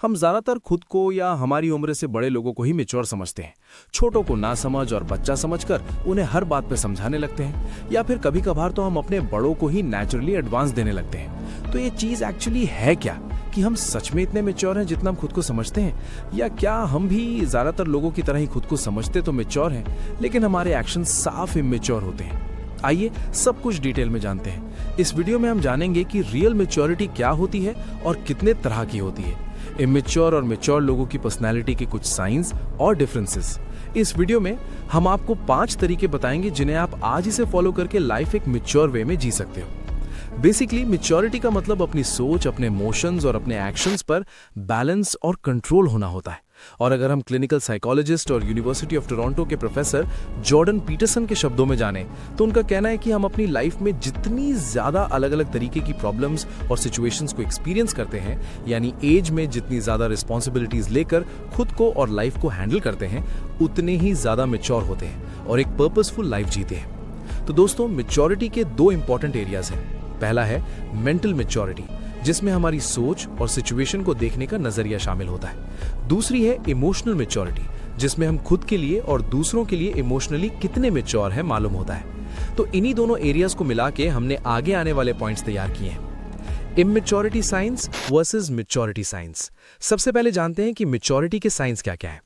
हम ज़्यादातर खुद को या हमारी उम्र से बड़े लोगों को ही मैच्योर समझते हैं। छोटों को ना समझ और बच्चा समझकर उन्हें हर बात पे समझाने लगते हैं, या फिर कभी कभार तो हम अपने बड़ों को ही नेचुरली एडवांस देने लगते हैं। तो ये चीज़ एक्चुअली है क्या कि हम सच में इतने मैच्योर हैं जितना हम खुद को समझते हैं, या क्या हम भी ज़्यादातर लोगों की तरह ही खुद को समझते तो मैच्योर हैं लेकिन हमारे एक्शन साफ इमैच्योर होते हैं? आइए सब कुछ डिटेल में जानते हैं। इस वीडियो में हम जानेंगे कि रियल मैच्योरिटी क्या होती है और कितने तरह की होती है, इमैच्योर और मैच्योर लोगों की पर्सनैलिटी के कुछ साइंस और डिफरेंसेस। इस वीडियो में हम आपको 5 तरीके बताएंगे जिन्हें आप आज ही से फॉलो करके लाइफ एक मैच्योर वे में जी सकते हो। बेसिकली मैच्योरिटी का मतलब अपनी सोच, अपने इमोशंस और अपने एक्शंस पर बैलेंस और कंट्रोल होना होता है। और अगर हम क्लिनिकल साइकोलॉजिस्ट और यूनिवर्सिटी ऑफ टोरंटो के प्रोफेसर जॉर्डन पीटरसन के शब्दों में जाने तो उनका कहना है कि हम अपनी लाइफ में जितनी ज्यादा अलग अलग तरीके की प्रॉब्लम्स और सिचुएशंस को एक्सपीरियंस करते हैं, यानी एज में जितनी ज्यादा रिस्पॉन्सिबिलिटीज लेकर खुद को और लाइफ को हैंडल करते हैं, उतने ही ज्यादा मैच्योर होते हैं और एक पर्पसफुल लाइफ जीते हैं। तो दोस्तों, मैच्योरिटी के 2 इंपॉर्टेंट एरियाज हैं। पहला है मेंटल मैच्योरिटी, जिसमें हमारी सोच और सिचुएशन को देखने का नजरिया शामिल होता है। दूसरी है इमोशनल मैच्योरिटी, जिसमें हम खुद के लिए और दूसरों के लिए इमोशनली कितने मैच्योर हैं मालूम होता है। तो इन्हीं दोनों एरियाज को मिला के हमने आगे आने वाले पॉइंट्स तैयार किए हैं। Immaturity science versus maturity science. सबसे पहले जानते हैं कि मैच्योरिटी के साइंस क्या क्या है।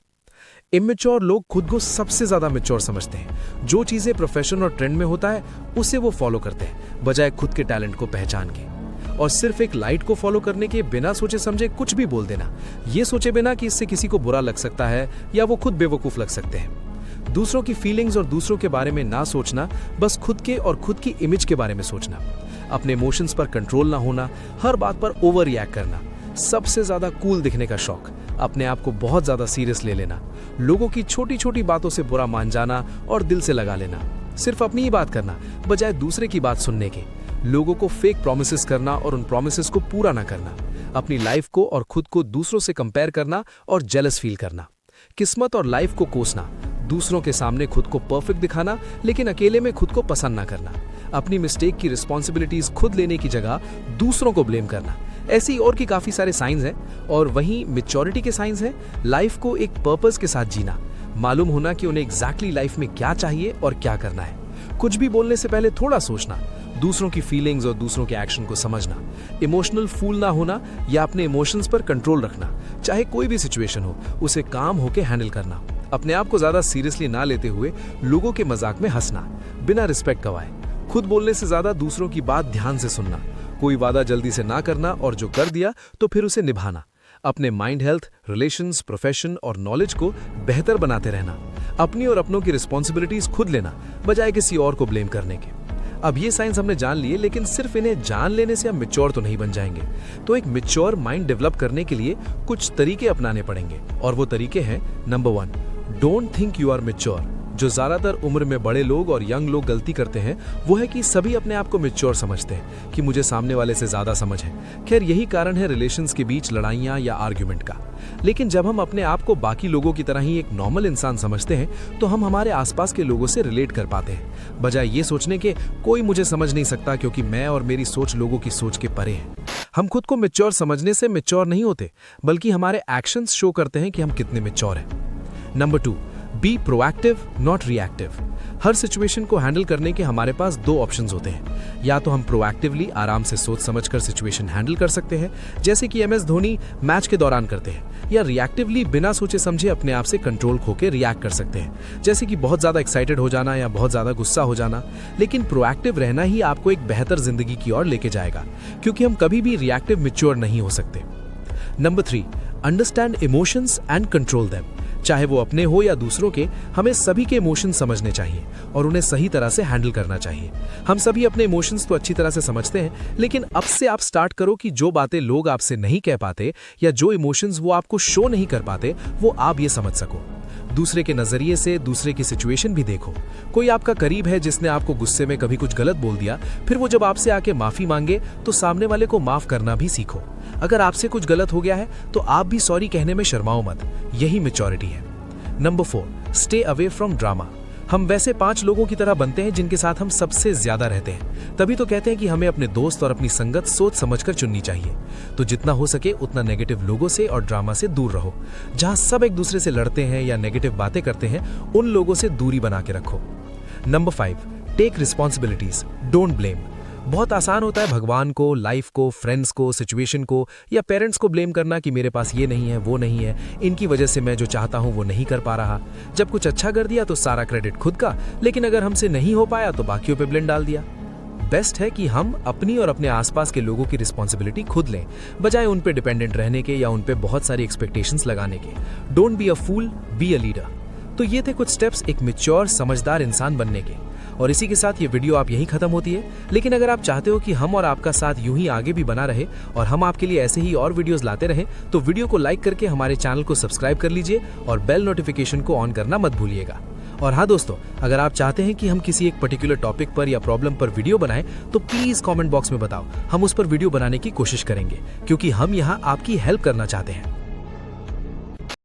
इमैच्योर लोग खुद को सबसे ज्यादा मैच्योर समझते हैं। जो चीजें प्रोफेशन और ट्रेंड में होता है उसे वो फॉलो करते हैं, बजाय खुद के टैलेंट को पहचान के। और सिर्फ एक लाइट को फॉलो करने के बिना सोचे समझे कुछ भी बोल देना, ये सोचे बिना कि इससे किसी को बुरा लग सकता है या वो खुद बेवकूफ लग सकते हैं। दूसरों की फीलिंग्स और दूसरों के बारे में ना सोचना, बस खुद के और खुद की इमेज के बारे में सोचना। अपने इमोशंस पर कंट्रोल ना होना, हर बात पर ओवर रिएक्ट करना, सबसे ज्यादा कूल दिखने का शौक, अपने आप को बहुत ज्यादा सीरियस ले लेना, लोगों की छोटी छोटी बातों से बुरा मान जाना और दिल से लगा लेना, सिर्फ अपनी ही बात करना बजाय दूसरे की बात सुनने के, लोगों को फेक प्रॉमिसेस करना और उन प्रॉमिसेस को पूरा ना करना, अपनी लाइफ को और खुद को दूसरों से कंपेयर करना और जेलस फील करना, किस्मत और लाइफ को कोसना, दूसरों के सामने खुद को परफेक्ट दिखाना लेकिन अकेले में खुद को पसंद ना करना, अपनी मिस्टेक की रिस्पॉन्सिबिलिटीज खुद लेने की जगह दूसरों को ब्लेम करना। ऐसी और की काफी सारे साइंस हैं। और वहीं मैच्योरिटी के साइंस हैं लाइफ को एक पर्पस के साथ जीना, मालूम होना कि उन्हें एग्जैक्टली लाइफ में क्या चाहिए और क्या करना है, कुछ भी बोलने से पहले थोड़ा सोचना, दूसरों की फीलिंग्स और दूसरों के एक्शन को समझना, इमोशनल फूल ना होना या अपने इमोशंस पर कंट्रोल रखना, चाहे कोई भी सिचुएशन हो उसे काम होके हैंडल करना, अपने आप को ज्यादा सीरियसली ना लेते हुए लोगों के मजाक में हंसना बिना रिस्पेक्ट गवाए, खुद बोलने से ज्यादा दूसरों की बात ध्यान से सुनना, कोई वादा जल्दी से ना करना और जो कर दिया तो फिर उसे निभाना, अपने माइंड हेल्थ, रिलेशंस, प्रोफेशन और नॉलेज को बेहतर बनाते रहना, अपनी और अपनों की रिस्पॉन्सिबिलिटीज खुद लेना बजाय किसी और को ब्लेम करने के। अब ये साइंस हमने जान लिए, लेकिन सिर्फ इन्हें जान लेने से हम मैच्योर तो नहीं बन जाएंगे। तो एक मैच्योर माइंड डेवलप करने के लिए कुछ तरीके अपनाने पड़ेंगे और वो तरीके हैं, number 1, don't think you are mature. जो ज्यादातर उम्र में बड़े लोग और यंग लोग गलती करते हैं वो है कि सभी अपने आप को मैच्योर समझते हैं कि मुझे सामने वाले से ज्यादा समझ है। खैर, यही कारण है रिलेशंस के बीच लड़ाइयां या आर्ग्यूमेंट का। लेकिन जब हम अपने आप को बाकी लोगों की तरह ही एक नॉर्मल इंसान समझते हैं तो हम हमारे आसपास के लोगों से रिलेट कर पाते हैं, बजाय ये सोचने के कोई मुझे समझ नहीं सकता क्योंकि मैं और मेरी सोच लोगों की सोच के परे है। हम खुद को मैच्योर समझने से मैच्योर नहीं होते, बल्कि हमारे एक्शंस शो करते हैं कि हम कितने मैच्योर हैं। Number 2, be proactive not reactive. Her situation को हैंडल करने के हमारे पास 2 ऑप्शंस होते हैं। या तो हम प्रोएक्टिवली आराम से सोच समझकर सिचुएशन हैंडल कर सकते हैं, जैसे कि MS धोनी मैच के दौरान करते हैं, या रिएक्टिवली बिना सोचे समझे अपने आप से कंट्रोल खोके रिएक्ट कर सकते हैं, जैसे कि बहुत ज्यादा एक्साइटेड हो जाना या बहुत ज्यादा गुस्सा हो जाना। लेकिन प्रोएक्टिव रहना ही आपको एक बेहतर जिंदगी की ओर लेके जाएगा, क्योंकि हम कभी भी रिएक्टिव मैच्योर नहीं हो सकते। Number 3, understand emotions and control them. चाहे वो अपने हो या दूसरों के, हमें सभी के इमोशन समझने चाहिए और उन्हें सही तरह से हैंडल करना चाहिए। हम सभी अपने इमोशंस तो अच्छी तरह से समझते हैं, लेकिन अब से आप स्टार्ट करो कि जो बातें लोग आपसे नहीं कह पाते या जो इमोशंस वो आपको शो नहीं कर पाते, वो आप ये समझ सको। दूसरे के नजरिए से दूसरे की सिचुएशन भी देखो। कोई आपका करीब है जिसने आपको गुस्से में कभी कुछ गलत बोल दिया, फिर वो जब आपसे आके माफी मांगे तो सामने वाले को माफ करना भी सीखो। अगर आपसे कुछ गलत हो गया है तो आप भी सॉरी कहने में शर्माओ मत, यही मैच्योरिटी है। Number 4, stay away from drama. हम वैसे 5 लोगों की तरह बनते हैं जिनके साथ हम सबसे ज्यादा रहते हैं। तभी तो कहते हैं कि हमें अपने दोस्त और अपनी संगत सोच समझकर चुननी चाहिए। तो जितना हो सके उतना नेगेटिव लोगों से और ड्रामा से दूर रहो। जहां सब एक दूसरे से लड़ते हैं या नेगेटिव बातें करते हैं, उन लोगों से दूरी बना के रखो। Number 5, take responsibilities, don't blame. बहुत आसान होता है भगवान को, लाइफ को, फ्रेंड्स को, सिचुएशन को या पेरेंट्स को ब्लेम करना कि मेरे पास ये नहीं है, वो नहीं है, इनकी वजह से मैं जो चाहता हूं वो नहीं कर पा रहा। जब कुछ अच्छा कर दिया तो सारा क्रेडिट खुद का, लेकिन अगर हमसे नहीं हो पाया तो बाकियों पे ब्लेम डाल दिया। बेस्ट है कि हम अपनी और अपने आसपास के लोगों की रिस्पॉन्सिबिलिटी खुद लें, बजाय उन पे डिपेंडेंट रहने के या उन पे बहुत सारी एक्सपेक्टेशंस लगाने के। Don't be a fool, be a leader. तो ये थे कुछ स्टेप्स एक मैच्योर, समझदार इंसान बनने के। और इसी के साथ ये वीडियो आप यहीं खत्म होती है। लेकिन अगर आप चाहते हो कि हम और आपका साथ यूं ही आगे भी बना रहे और हम आपके लिए ऐसे ही और वीडियोस लाते रहें, तो वीडियो को लाइक करके हमारे चैनल को सब्सक्राइब कर लीजिए और बेल नोटिफिकेशन को ऑन करना मत भूलिएगा। और हाँ दोस्तों, अगर आप चाहते हैं कि हम किसी एक पर्टिकुलर टॉपिक पर या प्रॉब्लम पर वीडियो बनाएं, तो प्लीज कमेंट बॉक्स में बताओ, हम उस पर वीडियो बनाने की कोशिश करेंगे, क्योंकि हम यहाँ आपकी हेल्प करना चाहते हैं।